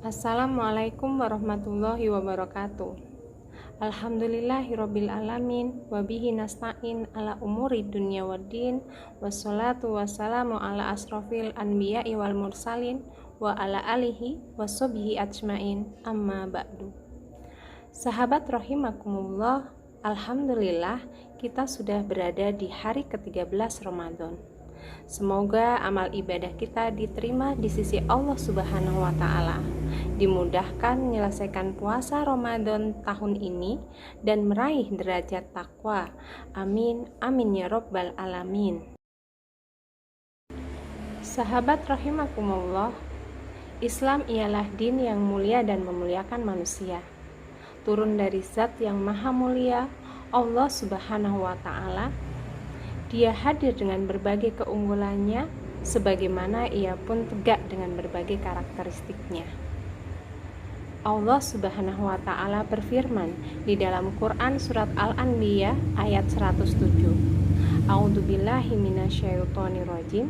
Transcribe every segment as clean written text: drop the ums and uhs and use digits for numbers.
Assalamualaikum warahmatullahi wabarakatuh. Alhamdulillahirabbil alamin wa bihi nasta'in ala umuri dunya waddin wassalatu wassalamu ala asrofil anbiya'i wal mursalin wa ala alihi washabihi ajmain amma ba'du. Sahabat rahimakumullah, alhamdulillah kita sudah berada di hari ke-13 Ramadan. Semoga amal ibadah kita diterima di sisi Allah Subhanahu wa Ta'ala, dimudahkan menyelesaikan puasa Ramadan tahun ini dan meraih derajat takwa. Amin, amin ya Rabbal alamin. Sahabat rahimakumullah, Islam ialah din yang mulia dan memuliakan manusia. Turun dari zat yang maha mulia, Allah Subhanahu wa Ta'ala. Dia hadir dengan berbagai keunggulannya, sebagaimana ia pun tegak dengan berbagai karakteristiknya. Allah Subhanahu wa Ta'ala berfirman di dalam Quran surat Al-Anbiya ayat 107. A'udzubillahi minasyaitonirrajim.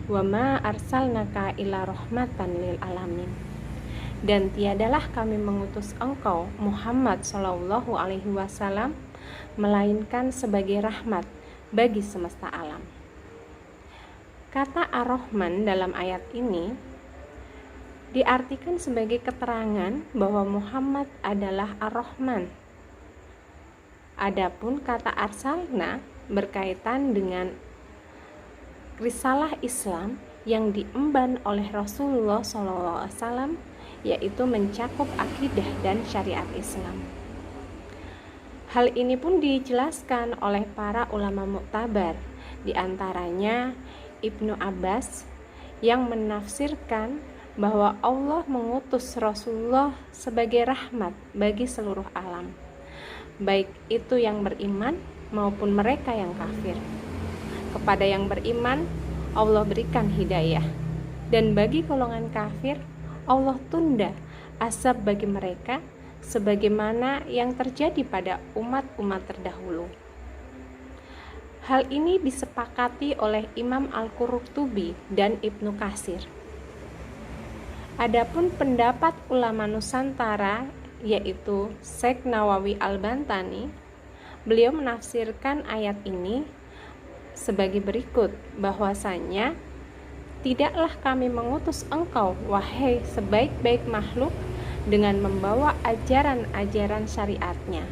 Wa ma arsalnaka illa rahmatan lil alamin. Dan tiadalah kami mengutus engkau Muhammad sallallahu alaihi wasallam melainkan sebagai rahmat bagi semesta alam. Kata Ar-Rahman dalam ayat ini diartikan sebagai keterangan bahwa Muhammad adalah Ar-Rahman. Adapun kata arsalna berkaitan dengan risalah Islam yang diemban oleh Rasulullah SAW, yaitu mencakup akidah dan syariat Islam. Hal ini pun dijelaskan oleh para ulama muktabar, di antaranya Ibnu Abbas yang menafsirkan bahwa Allah mengutus Rasulullah sebagai rahmat bagi seluruh alam, baik itu yang beriman maupun mereka yang kafir. Kepada yang beriman, Allah berikan hidayah, dan bagi golongan kafir, Allah tunda azab bagi mereka sebagaimana yang terjadi pada umat-umat terdahulu. Hal ini disepakati oleh Imam Al-Qurtubi dan Ibnu Katsir. Adapun pendapat ulama Nusantara, yaitu Syekh Nawawi Al-Bantani, beliau menafsirkan ayat ini sebagai berikut, bahwasanya tidaklah kami mengutus engkau, wahai sebaik-baik makhluk, dengan membawa ajaran-ajaran syariatnya,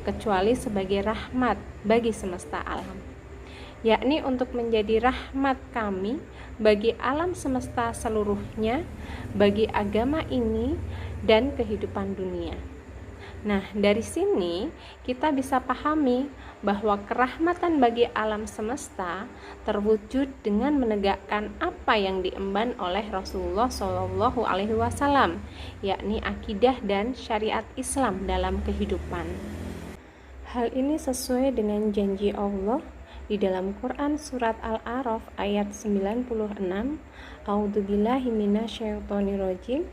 kecuali sebagai rahmat bagi semesta alam, yakni untuk menjadi rahmat kami bagi alam semesta seluruhnya, bagi agama ini dan kehidupan dunia. Nah, dari sini kita bisa pahami bahwa kerahmatan bagi alam semesta terwujud dengan menegakkan apa yang diemban oleh Rasulullah SAW, yakni akidah dan syariat Islam dalam kehidupan. Hal ini sesuai dengan janji Allah di dalam Quran surat Al-A'raf ayat 96. A'udzubillahi minasyaitonirrajim.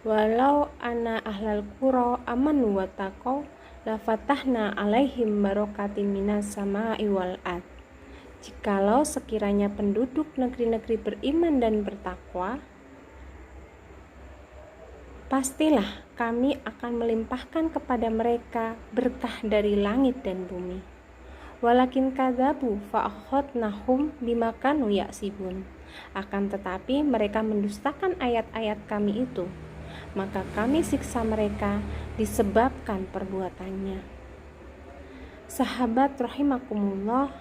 Walau anna ahlal qura amanu wa taqaw la fatahna alaihim barakatin minas sama'i wal ard. Jikalau sekiranya penduduk negeri-negeri beriman dan bertakwa, pastilah kami akan melimpahkan kepada mereka berkah dari langit dan bumi. Walakin kadzabu fa akhadnahum bima kanu yaksibun. Akan tetapi mereka mendustakan ayat-ayat kami itu, maka kami siksa mereka disebabkan perbuatannya. Sahabat rahimakumullah,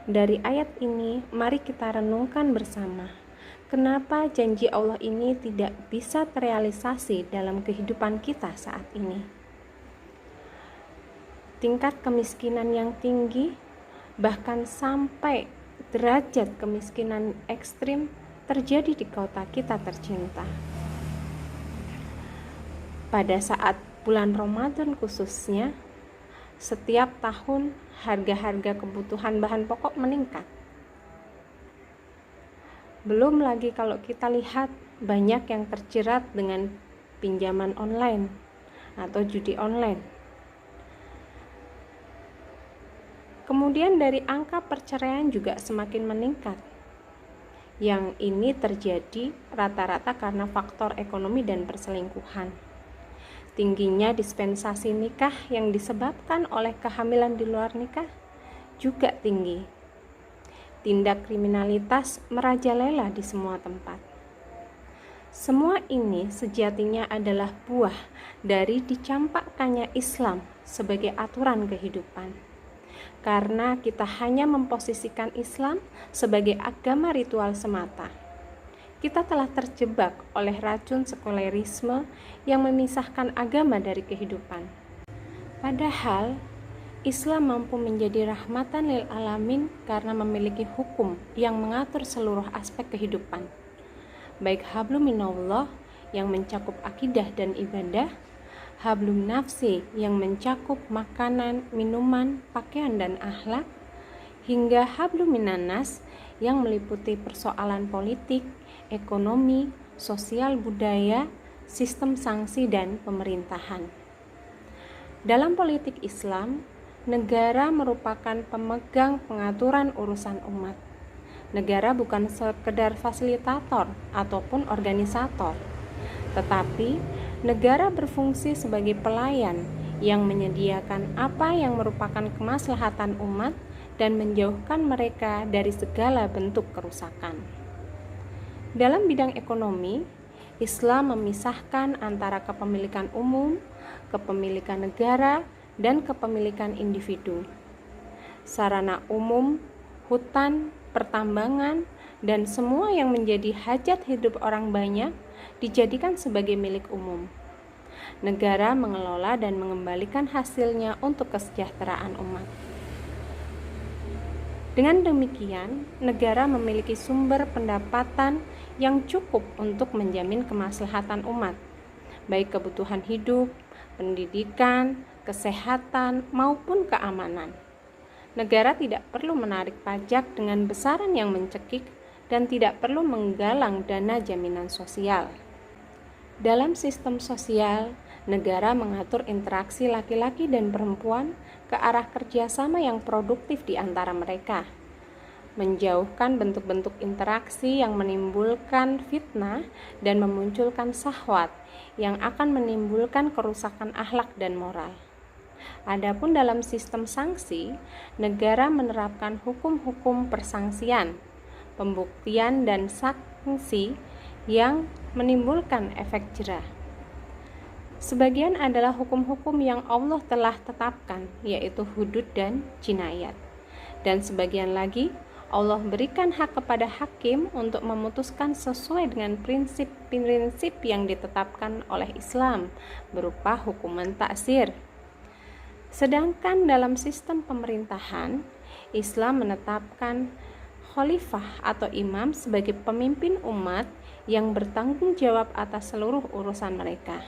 dari ayat ini mari kita renungkan bersama, kenapa janji Allah ini tidak bisa terrealisasi dalam kehidupan kita saat ini. Tingkat kemiskinan yang tinggi, bahkan sampai derajat kemiskinan ekstrim terjadi di kota kita tercinta. Pada saat bulan Ramadan khususnya, setiap tahun harga-harga kebutuhan bahan pokok meningkat. Belum lagi kalau kita lihat banyak yang terjerat dengan pinjaman online atau judi online. Kemudian dari angka perceraian juga semakin meningkat. Yang ini terjadi rata-rata karena faktor ekonomi dan perselingkuhan. Tingginya dispensasi nikah yang disebabkan oleh kehamilan di luar nikah juga tinggi. Tindak kriminalitas merajalela di semua tempat. Semua ini sejatinya adalah buah dari dicampakkannya Islam sebagai aturan kehidupan. Karena kita hanya memposisikan Islam sebagai agama ritual semata, kita telah terjebak oleh racun sekulerisme yang memisahkan agama dari kehidupan. Padahal Islam mampu menjadi rahmatan lil alamin karena memiliki hukum yang mengatur seluruh aspek kehidupan, baik hablum minallah yang mencakup akidah dan ibadah, hablum nafsi yang mencakup makanan, minuman, pakaian, dan akhlak, hingga hablum minannas yang meliputi persoalan politik, ekonomi, sosial budaya, sistem sanksi, dan pemerintahan. Dalam politik Islam, negara merupakan pemegang pengaturan urusan umat. Negara bukan sekedar fasilitator ataupun organisator, tetapi negara berfungsi sebagai pelayan yang menyediakan apa yang merupakan kemaslahatan umat dan menjauhkan mereka dari segala bentuk kerusakan. Dalam bidang ekonomi, Islam memisahkan antara kepemilikan umum, kepemilikan negara, dan kepemilikan individu. Sarana umum, hutan, pertambangan, dan semua yang menjadi hajat hidup orang banyak dijadikan sebagai milik umum. Negara mengelola dan mengembalikan hasilnya untuk kesejahteraan umat. Dengan demikian, negara memiliki sumber pendapatan yang cukup untuk menjamin kemaslahatan umat, baik kebutuhan hidup, pendidikan, kesehatan, maupun keamanan. Negara tidak perlu menarik pajak dengan besaran yang mencekik dan tidak perlu menggalang dana jaminan sosial. Dalam sistem sosial, negara mengatur interaksi laki-laki dan perempuan ke arah kerjasama yang produktif di antara mereka, menjauhkan bentuk-bentuk interaksi yang menimbulkan fitnah dan memunculkan syahwat yang akan menimbulkan kerusakan akhlak dan moral. Adapun dalam sistem sanksi, negara menerapkan hukum-hukum persangsian, pembuktian, dan sanksi yang menimbulkan efek jerah. Sebagian adalah hukum-hukum yang Allah telah tetapkan, yaitu hudud dan jinayat. Dan sebagian lagi Allah berikan hak kepada hakim untuk memutuskan sesuai dengan prinsip-prinsip yang ditetapkan oleh Islam berupa hukuman taksir. Sedangkan dalam sistem pemerintahan, Islam menetapkan khalifah atau imam sebagai pemimpin umat yang bertanggung jawab atas seluruh urusan mereka.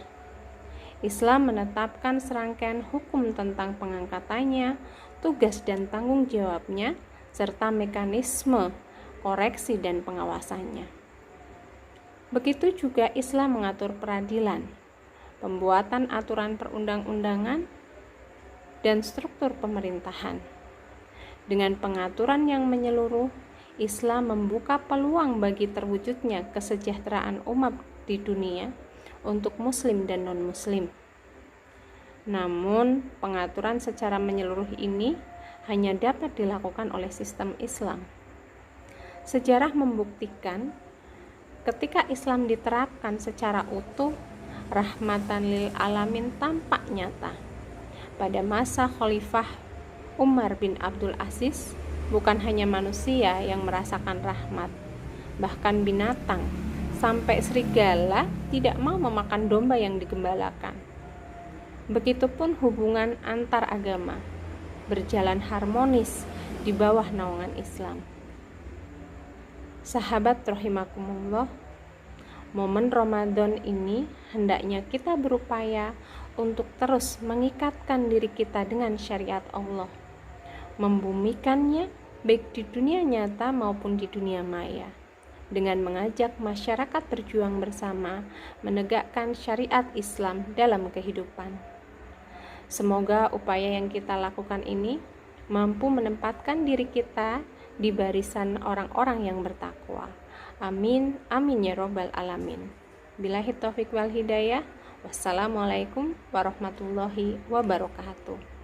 Islam menetapkan serangkaian hukum tentang pengangkatannya, tugas dan tanggung jawabnya, serta mekanisme koreksi dan pengawasannya. Begitu juga Islam mengatur peradilan, pembuatan aturan perundang-undangan, dan struktur pemerintahan. Dengan pengaturan yang menyeluruh, Islam membuka peluang bagi terwujudnya kesejahteraan umat di dunia untuk muslim dan non-muslim. Namun, pengaturan secara menyeluruh ini hanya dapat dilakukan oleh sistem Islam. Sejarah membuktikan ketika Islam diterapkan secara utuh, rahmatan lil alamin tampak nyata. Pada masa Khalifah Umar bin Abdul Aziz, bukan hanya manusia yang merasakan rahmat, bahkan binatang, sampai serigala tidak mau memakan domba yang digembalakan. Begitupun hubungan antar agama, berjalan harmonis di bawah naungan Islam. Sahabat rahimakumullah, momen Ramadan ini hendaknya kita berupaya untuk terus mengikatkan diri kita dengan syariat Allah, membumikannya baik di dunia nyata maupun di dunia maya, dengan mengajak masyarakat berjuang bersama menegakkan syariat Islam dalam kehidupan. Semoga upaya yang kita lakukan ini mampu menempatkan diri kita di barisan orang-orang yang bertakwa. Amin, amin ya robbal alamin. Billahi taufiq wal hidayah. Wassalamualaikum warahmatullahi wabarakatuh.